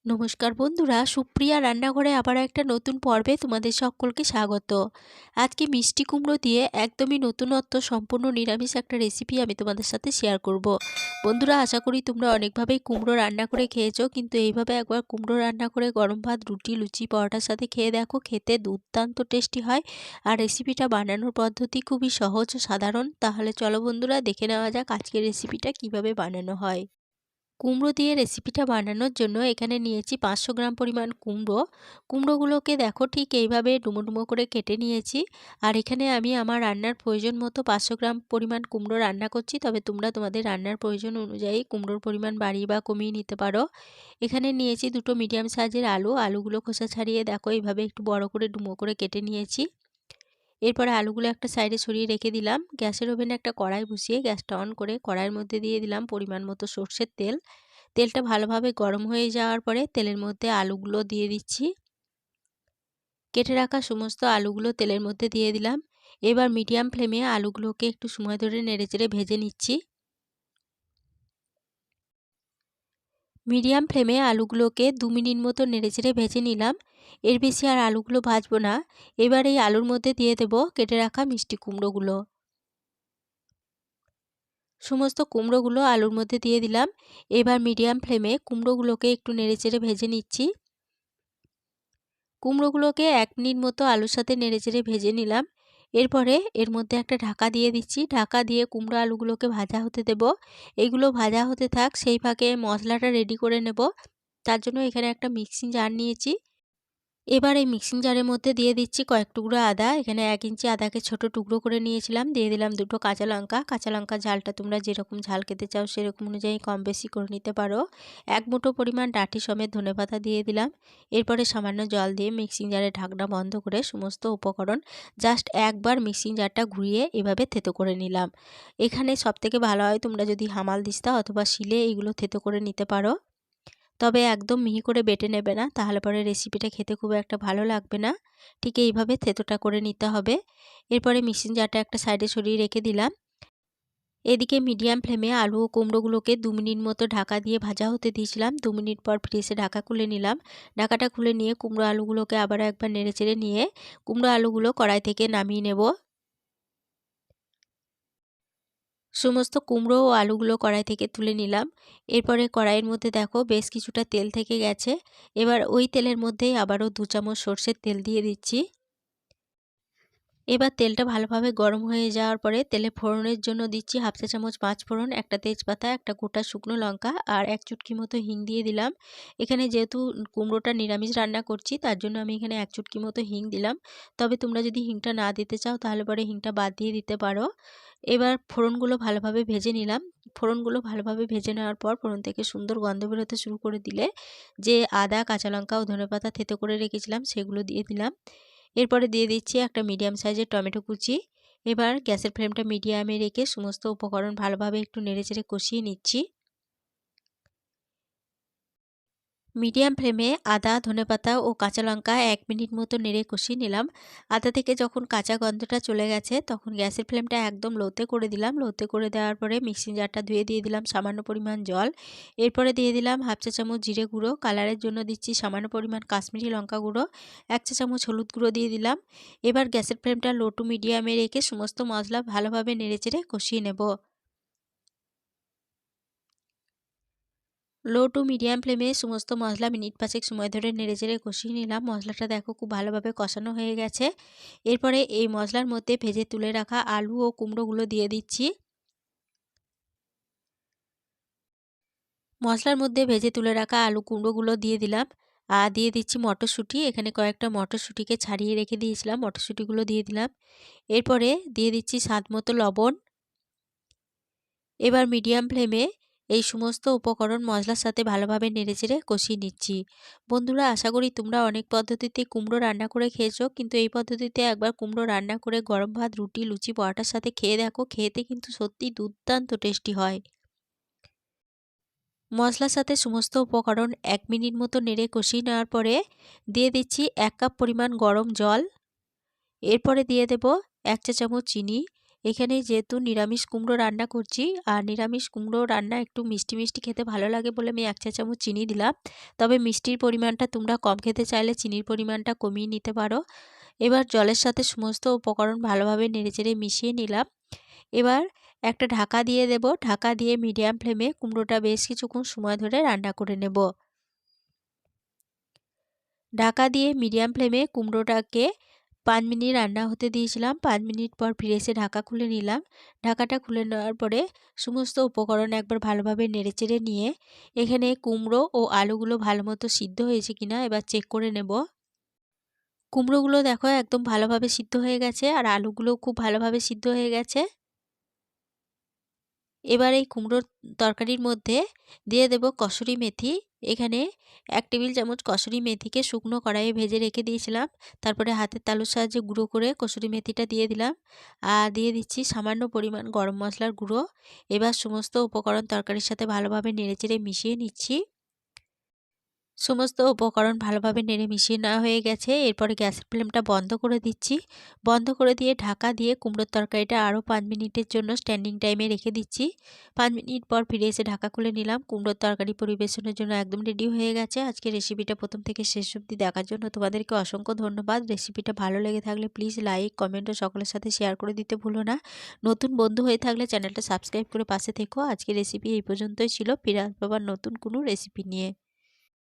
নমস্কার বন্ধুরা, সুপ্রিয়া রান্নাঘরে আবার একটা নতুন পর্বে তোমাদের সকলকে স্বাগত। আজকে মিষ্টি কুমড়ো দিয়ে একদমই নতুনত্ব সম্পূর্ণ নিরামিষ একটা রেসিপি আমি তোমাদের সাথে শেয়ার করব। বন্ধুরা, আশা করি তোমরা অনেকভাবেই কুমড়ো রান্না করে খেয়েছো, কিন্তু এইভাবে একবার কুমড়ো রান্না করে গরম ভাত, রুটি, লুচি, পরোটার সাথে খেয়ে দেখো, খেতে দুর্দান্ত টেস্টি হয়। আর রেসিপিটা বানানোর পদ্ধতি খুবই সহজ ও সাধারণ। তাহলে চলো বন্ধুরা, দেখে নেওয়া যাক আজকের রেসিপিটা কিভাবে বানানো হয়। কুমড়ো দিয়ে রেসিপিটা বানানোর জন্য এখানে নিয়েছি 500 গ্রাম পরিমাণ কুমড়ো। কুমড়োগুলোকে দেখো ঠিক এইভাবে ডুমো ডুমো করে কেটে নিয়েছি। আর এখানে আমি আমার রান্নার প্রয়োজন মতো 500 গ্রাম পরিমাণ কুমড়ো রান্না করছি, তবে তোমরা তোমাদের রান্নার প্রয়োজন অনুযায়ী কুমড়োর পরিমাণ বাড়িয়ে বা কমিয়ে নিতে পারো। এখানে নিয়েছি দুটো মিডিয়াম সাইজের আলুগুলো খোসা ছাড়িয়ে দেখো এইভাবে একটু বড় করে ডুমো করে কেটে নিয়েছি। এরপরে আলুগুলো একটা সাইডে সরিয়ে রেখে দিলাম। গ্যাসের ওভেনে একটা কড়াই বসিয়ে গ্যাসটা অন করে কড়াইয়ের মধ্যে দিয়ে দিলাম পরিমাণ মতো সর্ষের তেল। তেলটা ভালোভাবে গরম হয়ে যাওয়ার পরে তেলের মধ্যে আলুগুলো দিয়ে দিচ্ছি। কেটে রাখা সমস্ত আলুগুলো তেলের মধ্যে দিয়ে দিলাম। এবার মিডিয়াম ফ্লেমে আলুগুলোকে একটু সময় ধরে নেড়েচেড়ে ভেজে নিচ্ছি। মিডিয়াম ফ্লেমে আলুগুলোকে 2 মিনিট মতো নেড়েচেড়ে ভেজে নিলাম। এর বেশি আর আলুগুলো ভাজবো না। এবার এই আলুর মধ্যে দিয়ে দেব কেটে রাখা মিষ্টি কুমড়োগুলো। সমস্ত কুমড়োগুলো আলুর মধ্যে দিয়ে দিলাম। এবার মিডিয়াম ফ্লেমে কুমড়োগুলোকে একটু নেড়েচেড়ে ভেজে নিচ্ছি। কুমড়োগুলোকে 1 মিনিট মতো আলুর সাথে নেড়েচেড়ে ভেজে নিলাম। এরপরে এর মধ্যে একটা ঢাকা দিয়ে দিচ্ছি। ঢাকা দিয়ে কুমড়ো আলুগুলোকে ভাজা হতে দেব। এগুলো ভাজা হতে থাক, সেই ফাঁকে মশলাটা রেডি করে নেব। তার জন্য এখানে একটা মিক্সিং জার নিয়েছি। এবার এই মিক্সিং জারের মধ্যে দিয়ে দিচ্ছি কয়েক টুকরো আদা। এখানে 1 ইঞ্চি আদাকে ছোট টুকরো করে নিয়েছিলাম। দিয়ে দিলাম দুটো কাঁচা লঙ্কা। কাঁচা লঙ্কার ঝালটা তোমরা যেরকম ঝাল খেতে চাও সেরকম অনুযায়ী কম বেশি করে নিতে পারো। 1 মুঠো পরিমাণ ডাঁটি সমেত ধনেপাতা দিয়ে দিলাম। এরপরে সামান্য জল দিয়ে মিক্সিং জারের ঢাকনা বন্ধ করে সমস্ত উপকরণ জাস্ট একবার মিক্সিং জারটা ঘুরিয়ে এভাবে থেতো করে নিলাম। এখানে সবথেকে ভালো হয় তোমরা যদি হামালদিস্তা অথবা শিলে এগুলো থেতো করে নিতে পারো। তবে একদম মিহি করে বেটে নেবে না, তাহলে পরে রেসিপিটা খেতে খুব একটা ভালো লাগবে না। ঠিক এইভাবে থেতোটা করে নিতে হবে। এরপরে মিক্সিং জারটা একটা সাইডে সরিয়ে রেখে দিলাম। এদিকে মিডিয়াম ফ্লেমে আলু ও কুমড়োগুলোকে 2 মিনিট মতো ঢাকা দিয়ে ভাজা হতে দিয়েছিলাম। 2 মিনিট পর ফিরে এসে ঢাকা খুলে নিলাম। ঢাকাটা খুলে নিয়ে কুমড়ো আলুগুলোকে আবারও একবার নেড়েচেড়ে নিয়ে কুমড়ো আলুগুলো কড়াই থেকে নামিয়ে নেব। সমস্ত কুমড়ো ও আলুগুলো কড়াই থেকে তুলে নিলাম। এরপরে কড়াইয়ের মধ্যে দেখো বেশ কিছুটা তেল থেকে গেছে। এবার ওই তেলের মধ্যেই আবারও 2 চামচ সর্ষের তেল দিয়ে দিচ্ছি। এবার তেলটা ভালোভাবে গরম হয়ে যাওয়ার পরে তেলে ফোড়নের জন্য দিচ্ছি হাফ চা চামচ 5 ফোড়ন, একটা তেজপাতা, একটা গোটা শুকনো লঙ্কা আর 1 চুটকি মতো হিং দিয়ে দিলাম। এখানে যেহেতু কুমড়োটা নিরামিষ রান্না করছি, তার জন্য আমি এখানে 1 চুটকি মতো হিং দিলাম। তবে তোমরা যদি হিংটা না দিতে চাও তাহলে পরে হিংটা বাদ দিয়ে দিতে পারো। এবার ফোড়নগুলো ভালোভাবে ভেজে নিলাম। ফোড়নগুলো ভালোভাবে ভেজে নেওয়ার পর ফোড়ন থেকে সুন্দর গন্ধ বেরোতে শুরু করে দিলে যে আদা, কাঁচা লঙ্কা ও ধনেপাতা থেতো করে রেখেছিলাম সেগুলো দিয়ে দিলাম। এরপরে দিয়ে দিচ্ছি একটা মিডিয়াম সাইজের টমেটো কুচি। এবার গ্যাসের ফ্লেমটা মিডিয়ামে রেখে সমস্ত উপকরণ ভালোভাবে একটু নেড়েচেড়ে কষিয়ে নিচ্ছি। মিডিয়াম ফ্লেমে আদা, ধনেপাতা ও কাঁচা লঙ্কা 1 মিনিট মতো নেড়ে কষিয়ে নিলাম। আদা থেকে যখন কাঁচা গন্ধটা চলে গেছে তখন গ্যাসের ফ্লেমটা একদম লোতে করে দিলাম। লোতে করে দেওয়ার পরে মিক্সিং জারটা ধুয়ে দিয়ে দিলাম সামান্য পরিমাণ জল। এরপরে দিয়ে দিলাম হাফ চা চামচ জিরে গুঁড়ো, কালারের জন্য দিচ্ছি সামান্য পরিমাণ কাশ্মীরি লঙ্কা গুঁড়ো, 1 চা চামচ হলুদ গুঁড়ো দিয়ে দিলাম। এবার গ্যাসের ফ্লেমটা লো টু মিডিয়ামে রেখে সমস্ত মশলা ভালোভাবে নেড়েচেড়ে কষিয়ে নেব। লো টু মিডিয়াম ফ্লেমে সমস্ত মশলা মিনিট 5 সময় ধরে নেড়েচেড়ে কষিয়ে নিলাম। মশলাটা দেখো খুব ভালোভাবে কষানো হয়ে গেছে। এরপরে এই মশলার মধ্যে ভেজে তুলে রাখা আলু ও কুমড়োগুলো দিয়ে দিচ্ছি। মশলার মধ্যে ভেজে তুলে রাখা আলু কুমড়োগুলো দিয়ে দিলাম। আর দিয়ে দিচ্ছি মটরশুঁটি। এখানে কয়েকটা মটরশুঁটিকে ছাড়িয়ে রেখে দিয়েছিলাম, মটরশুঁটিগুলো দিয়ে দিলাম। এরপরে দিয়ে দিচ্ছি স্বাদ মতো লবণ। এবার মিডিয়াম ফ্লেমে এই সমস্ত উপকরণ মশলার সাথে ভালোভাবে নেড়েচেড়ে কষিয়ে নিচ্ছি। বন্ধুরা, আশা করি তোমরা অনেক পদ্ধতিতে কুমড়ো রান্না করে খেয়েছো, কিন্তু এই পদ্ধতিতে একবার কুমড়ো রান্না করে গরম ভাত, রুটি, লুচি, পরোটার সাথে খেয়ে দেখো, খেতে কিন্তু সত্যি দুর্দান্ত টেস্টি হয়। মশলার সাথে সমস্ত উপকরণ 1 মিনিট মতো নেড়ে কষিয়ে নেওয়ার পরে দিয়ে দিচ্ছি 1 কাপ পরিমাণ গরম জল। এরপরে দিয়ে দেব 1 চা চামচ চিনি। এখানে যেহেতু নিরামিষ কুমড়ো রান্না করছি, আর নিরামিষ কুমড়ো রান্না একটু মিষ্টি মিষ্টি খেতে ভালো লাগে বলে আমি 1 চা চামচ চিনি দিলাম। তবে মিষ্টির পরিমাণটা তোমরা কম খেতে চাইলে চিনির পরিমাণটা কমিয়ে নিতে পারো। এবার জলের সাথে সমস্ত উপকরণ ভালোভাবে নেড়েচেড়ে মিশিয়ে নিলাম। এবার একটা ঢাকা দিয়ে দেব। ঢাকা দিয়ে মিডিয়াম ফ্লেমে কুমড়োটা বেশ কিছুক্ষণ সময় ধরে রান্না করে নেব। ঢাকা দিয়ে মিডিয়াম ফ্লেমে কুমড়োটাকে 5 মিনিট রান্না হতে দিয়েছিলাম। 5 মিনিট পর ফিরে এসে ঢাকা খুলে নিলাম। ঢাকাটা খুলে নেওয়ার পরে সমস্ত উপকরণ একবার ভালোভাবে নেড়েচেড়ে নিয়ে এখানে কুমড়ো ও আলুগুলো ভালোমতো সিদ্ধ হয়েছে কিনা এবার চেক করে নেব। কুমড়োগুলো দেখো একদম ভালোভাবে সিদ্ধ হয়ে গেছে, আর আলুগুলোও খুব ভালোভাবে সিদ্ধ হয়ে গেছে। এবার এই কুমড়োর তরকারির মধ্যে দিয়ে দেব কসুরি মেথি। এখানে 1 টেবিল চামচ কসুরি মেথিকে শুকনো কড়াইয়ে ভেজে রেখে দিয়েছিলাম। তারপরে হাতের তালুর সাহায্যে গুঁড়ো করে কসুরি মেথিটা দিয়ে দিলাম। আর দিয়ে দিচ্ছি সামান্য পরিমাণ গরম মশলার গুঁড়ো। এবার সমস্ত উপকরণ তরকারির সাথে ভালোভাবে নেড়েচেড়ে মিশিয়ে নিচ্ছি। সমস্ত উপকরণ ভালোভাবে নেড়ে মিশিয়ে নেওয়া হয়ে গেছে। এরপরে গ্যাসের ফ্লেমটা বন্ধ করে দিচ্ছি। বন্ধ করে দিয়ে ঢাকা দিয়ে কুমড়োর তরকারিটা আরও 5 মিনিটের জন্য স্ট্যান্ডিং টাইমে রেখে দিচ্ছি। 5 মিনিট পর ফিরে এসে ঢাকা খুলে নিলাম। কুমড়োর তরকারি পরিবেশনের জন্য একদম রেডি হয়ে গেছে। আজকে রেসিপিটা প্রথম থেকে শেষ অবধি দেখার জন্য তোমাদেরকে অসংখ্য ধন্যবাদ। রেসিপিটা ভালো লেগে থাকলে প্লিজ লাইক, কমেন্ট ও সকলের সাথে শেয়ার করে দিতে ভুলো না। নতুন বন্ধু হয়ে থাকলে চ্যানেলটা সাবস্ক্রাইব করে পাশে থেকো। আজকে রেসিপি এই পর্যন্তই ছিল। ফিরে আসবো আবার নতুন কোনো রেসিপি নিয়ে।